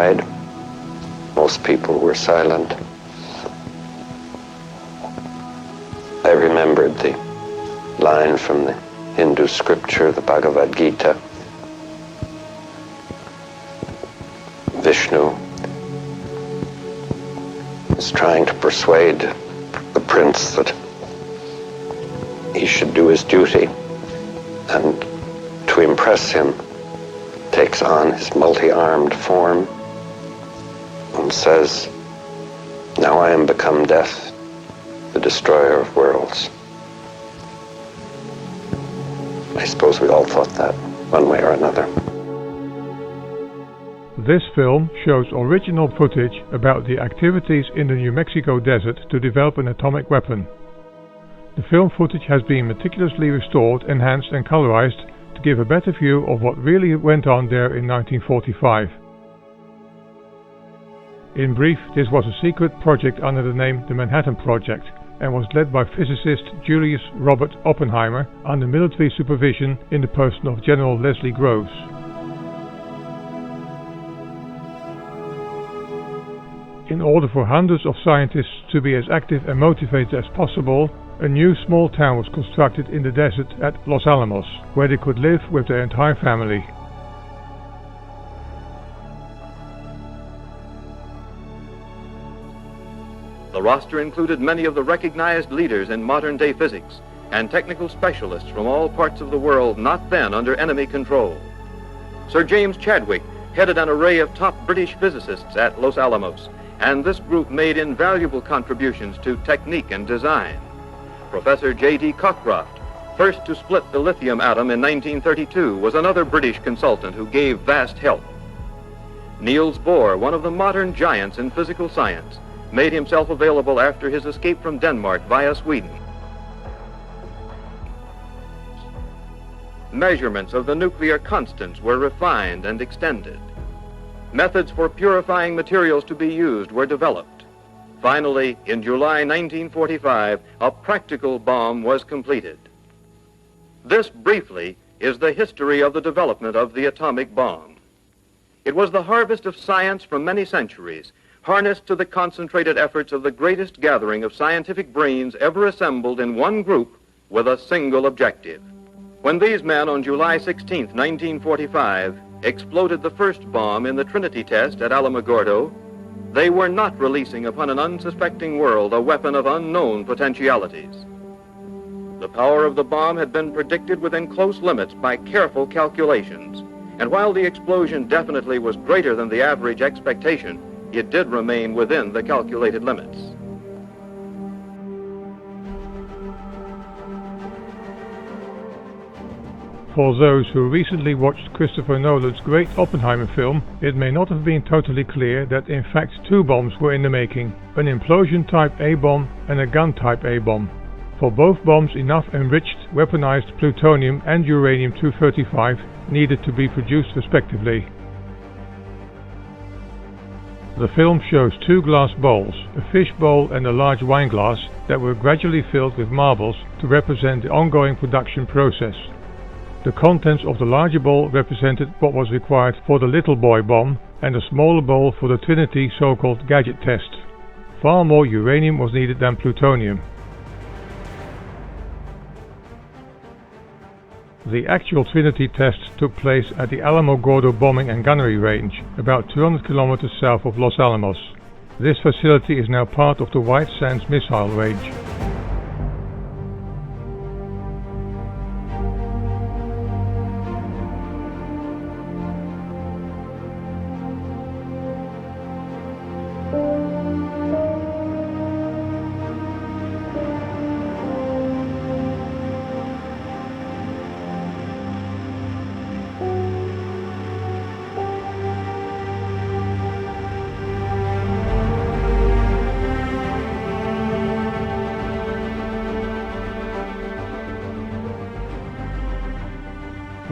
cried. Most people were silent. I remembered the line from the Hindu scripture, the Bhagavad Gita. Vishnu is trying to persuade the prince that he should do his duty, and to impress him takes on his multi-armed form and says, "Now I am become death, the destroyer of worlds." I suppose we all thought that one way or another. This film shows original footage about the activities in the New Mexico desert to develop an atomic weapon. The film footage has been meticulously restored, enhanced and colorized to give a better view of what really went on there in 1945. In brief, this was a secret project under the name the Manhattan Project and was led by physicist Julius Robert Oppenheimer under military supervision in the person of General Leslie Groves. In order for hundreds of scientists to be as active and motivated as possible, a new small town was constructed in the desert at Los Alamos, where they could live with their entire family. The roster included many of the recognized leaders in modern-day physics and technical specialists from all parts of the world not then under enemy control. Sir James Chadwick headed an array of top British physicists at Los Alamos, and this group made invaluable contributions to technique and design. Professor J.D. Cockcroft, first to split the lithium atom in 1932, was another British consultant who gave vast help. Niels Bohr, one of the modern giants in physical science, made himself available after his escape from Denmark via Sweden. Measurements of the nuclear constants were refined and extended. Methods for purifying materials to be used were developed. Finally, in July 1945, a practical bomb was completed. This, briefly, is the history of the development of the atomic bomb. It was the harvest of science from many centuries, harnessed to the concentrated efforts of the greatest gathering of scientific brains ever assembled in one group with a single objective. When these men on July 16, 1945, exploded the first bomb in the Trinity test at Alamogordo, they were not releasing upon an unsuspecting world a weapon of unknown potentialities. The power of the bomb had been predicted within close limits by careful calculations, and while the explosion definitely was greater than the average expectation, it did remain within the calculated limits. For those who recently watched Christopher Nolan's great Oppenheimer film, it may not have been totally clear that in fact two bombs were in the making, an implosion-type A-bomb and a gun-type A-bomb. For both bombs, enough enriched, weaponized plutonium and uranium-235 needed to be produced respectively. The film shows two glass bowls, a fish bowl and a large wine glass, that were gradually filled with marbles to represent the ongoing production process. The contents of the larger bowl represented what was required for the little boy bomb, and the smaller bowl for the Trinity so-called gadget test. Far more uranium was needed than plutonium. The actual Trinity test took place at the Alamogordo bombing and gunnery range, about 200 kilometers south of Los Alamos. This facility is now part of the White Sands missile range.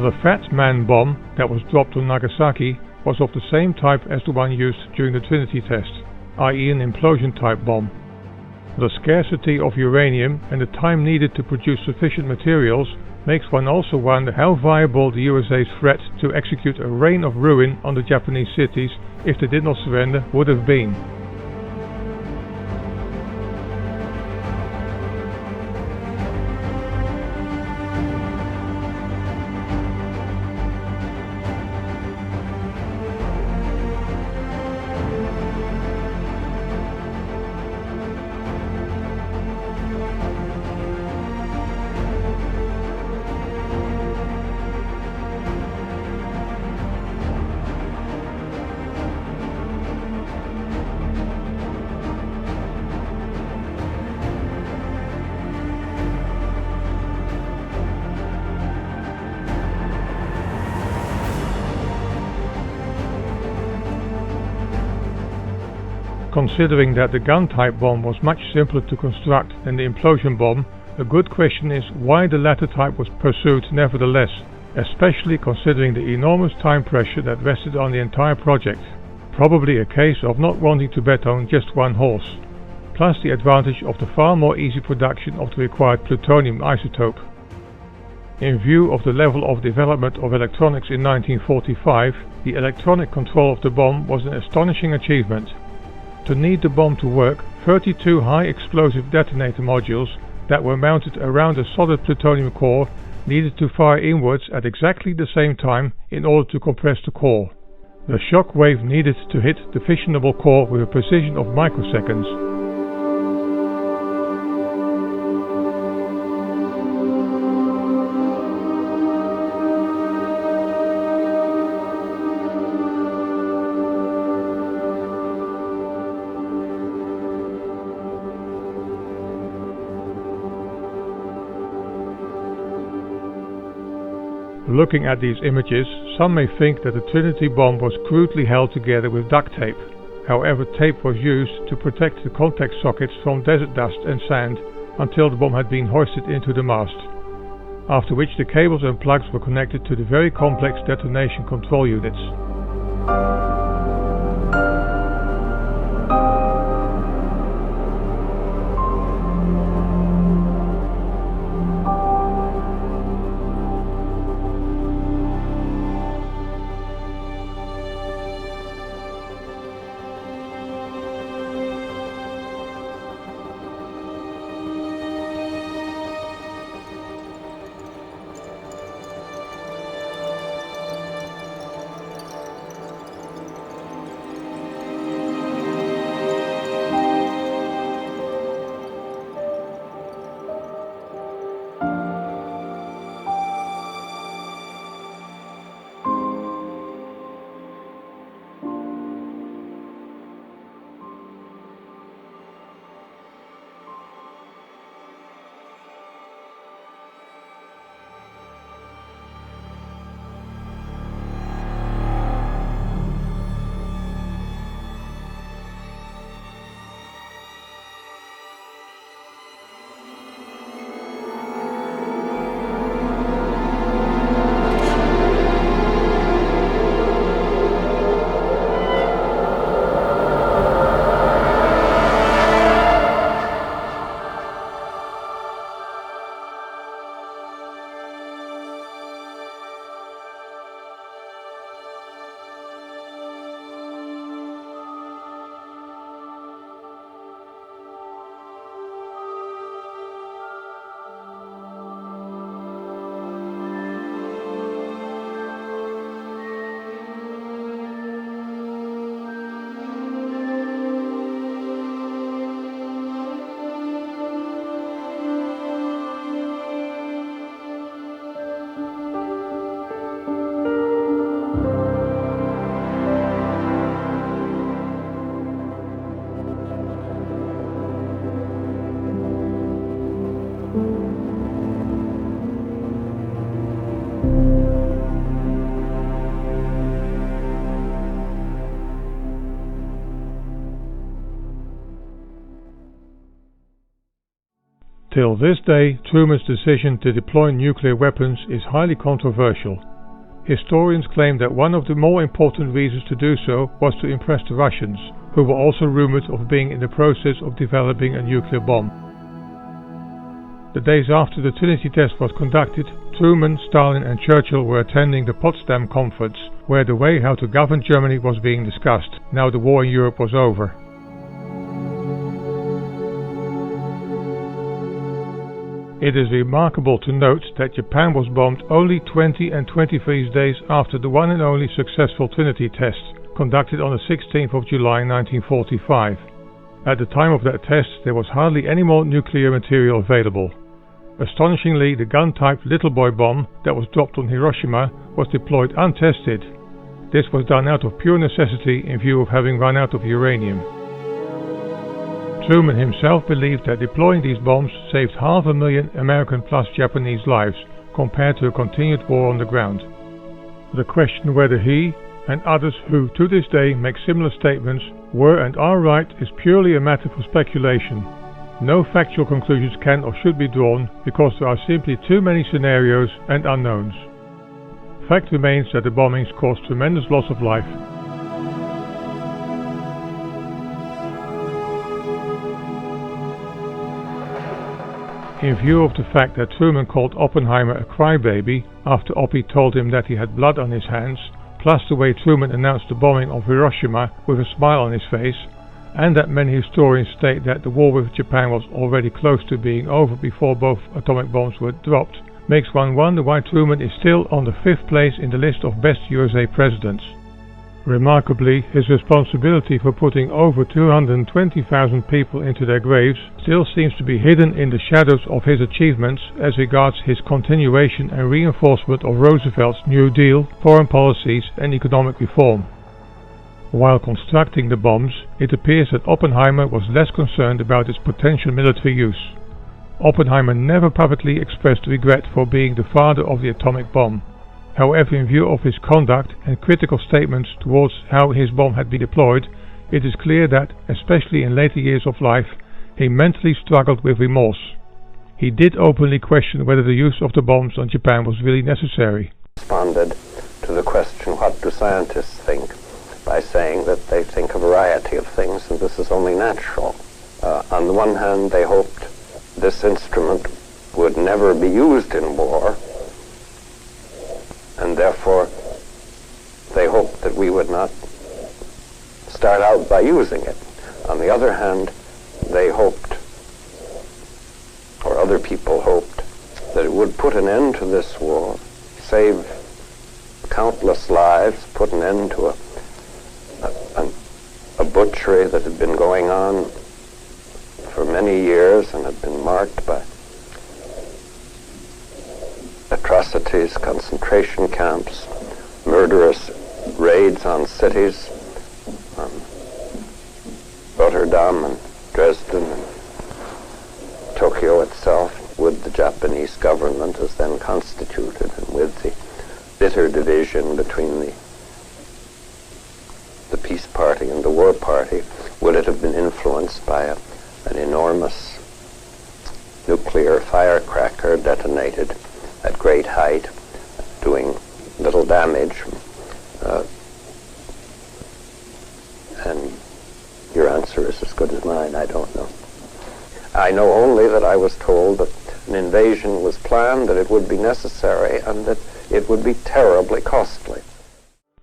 The Fat Man bomb that was dropped on Nagasaki was of the same type as the one used during the Trinity test, i.e. an implosion-type bomb. The scarcity of uranium and the time needed to produce sufficient materials makes one also wonder how viable the USA's threat to execute a rain of ruin on the Japanese cities if they did not surrender would have been. Considering that the gun-type bomb was much simpler to construct than the implosion bomb, a good question is why the latter type was pursued nevertheless, especially considering the enormous time pressure that rested on the entire project. Probably a case of not wanting to bet on just one horse, plus the advantage of the far more easy production of the required plutonium isotope. In view of the level of development of electronics in 1945, the electronic control of the bomb was an astonishing achievement. To need the bomb to work, 32 high-explosive detonator modules that were mounted around a solid plutonium core needed to fire inwards at exactly the same time in order to compress the core. The shock wave needed to hit the fissionable core with a precision of microseconds. Looking at these images, some may think that the Trinity bomb was crudely held together with duct tape. However, tape was used to protect the contact sockets from desert dust and sand until the bomb had been hoisted into the mast, after which the cables and plugs were connected to the very complex detonation control units. Till this day, Truman's decision to deploy nuclear weapons is highly controversial. Historians claim that one of the more important reasons to do so was to impress the Russians, who were also rumored of being in the process of developing a nuclear bomb. The days after the Trinity test was conducted, Truman, Stalin and Churchill were attending the Potsdam Conference, where the way how to govern Germany was being discussed, now the war in Europe was over. It is remarkable to note that Japan was bombed only 20 and 23 days after the one and only successful Trinity test, conducted on the 16th of July 1945. At the time of that test, there was hardly any more nuclear material available. Astonishingly, the gun-type little boy bomb that was dropped on Hiroshima was deployed untested. This was done out of pure necessity in view of having run out of uranium. Truman himself believed that deploying these bombs saved 500,000 American plus Japanese lives compared to a continued war on the ground. The question whether he and others who to this day make similar statements were and are right is purely a matter for speculation. No factual conclusions can or should be drawn because there are simply too many scenarios and unknowns. Fact remains that the bombings caused tremendous loss of life. In view of the fact that Truman called Oppenheimer a crybaby after Oppie told him that he had blood on his hands, plus the way Truman announced the bombing of Hiroshima with a smile on his face, and that many historians state that the war with Japan was already close to being over before both atomic bombs were dropped, makes one wonder why Truman is still on the 5th place in the list of best USA presidents. Remarkably, his responsibility for putting over 220,000 people into their graves still seems to be hidden in the shadows of his achievements as regards his continuation and reinforcement of Roosevelt's New Deal, foreign policies and economic reform. While constructing the bombs, it appears that Oppenheimer was less concerned about its potential military use. Oppenheimer never publicly expressed regret for being the father of the atomic bomb. However, in view of his conduct and critical statements towards how his bomb had been deployed, it is clear that, especially in later years of life, he mentally struggled with remorse. He did openly question whether the use of the bombs on Japan was really necessary. Responded to the question, what do scientists think, by saying that they think a variety of things and this is only natural. On the one hand, they hoped this instrument would never be used in war, and therefore they hoped that we would not start out by using it. On the other hand, they hoped, or other people hoped, that it would put an end to this war, save countless lives, put an end to a butchery that had been going on for many years and had been marked by atrocities, concentration camps, murderous raids on cities, Rotterdam and Dresden and Tokyo itself, with the Japanese government as then constituted and with the bitter division between the peace party and the war party. Would it have been influenced by an enormous nuclear firecracker detonated at great height, doing little damage? And your answer is as good as mine. I don't know. I know only that I was told that an invasion was planned, that it would be necessary, and that it would be terribly costly.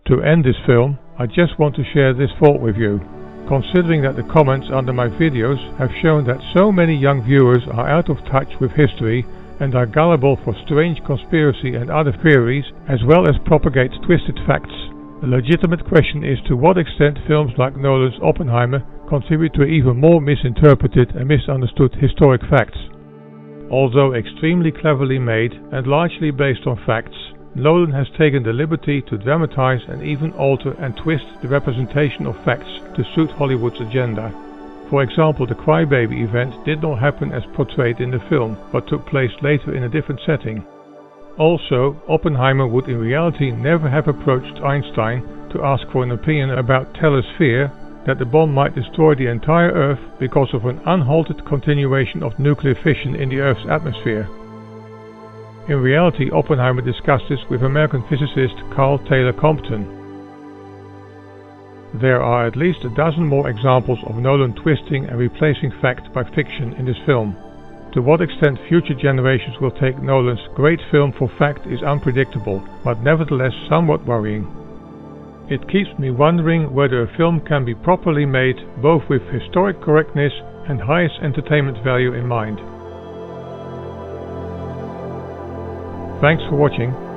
To end this film, I just want to share this thought with you. Considering that the comments under my videos have shown that so many young viewers are out of touch with history and are gullible for strange conspiracy and other theories, as well as propagate twisted facts, a legitimate question is to what extent films like Nolan's Oppenheimer contribute to even more misinterpreted and misunderstood historic facts. Although extremely cleverly made and largely based on facts, Nolan has taken the liberty to dramatize and even alter and twist the representation of facts to suit Hollywood's agenda. For example, the crybaby event did not happen as portrayed in the film, but took place later in a different setting. Also, Oppenheimer would in reality never have approached Einstein to ask for an opinion about Teller's fear that the bomb might destroy the entire Earth because of an unhalted continuation of nuclear fission in the Earth's atmosphere. In reality, Oppenheimer discussed this with American physicist Carl Taylor Compton. There are at least a dozen more examples of Nolan twisting and replacing fact by fiction in this film. To what extent future generations will take Nolan's great film for fact is unpredictable, but nevertheless somewhat worrying. It keeps me wondering whether a film can be properly made both with historic correctness and highest entertainment value in mind. Thanks for watching.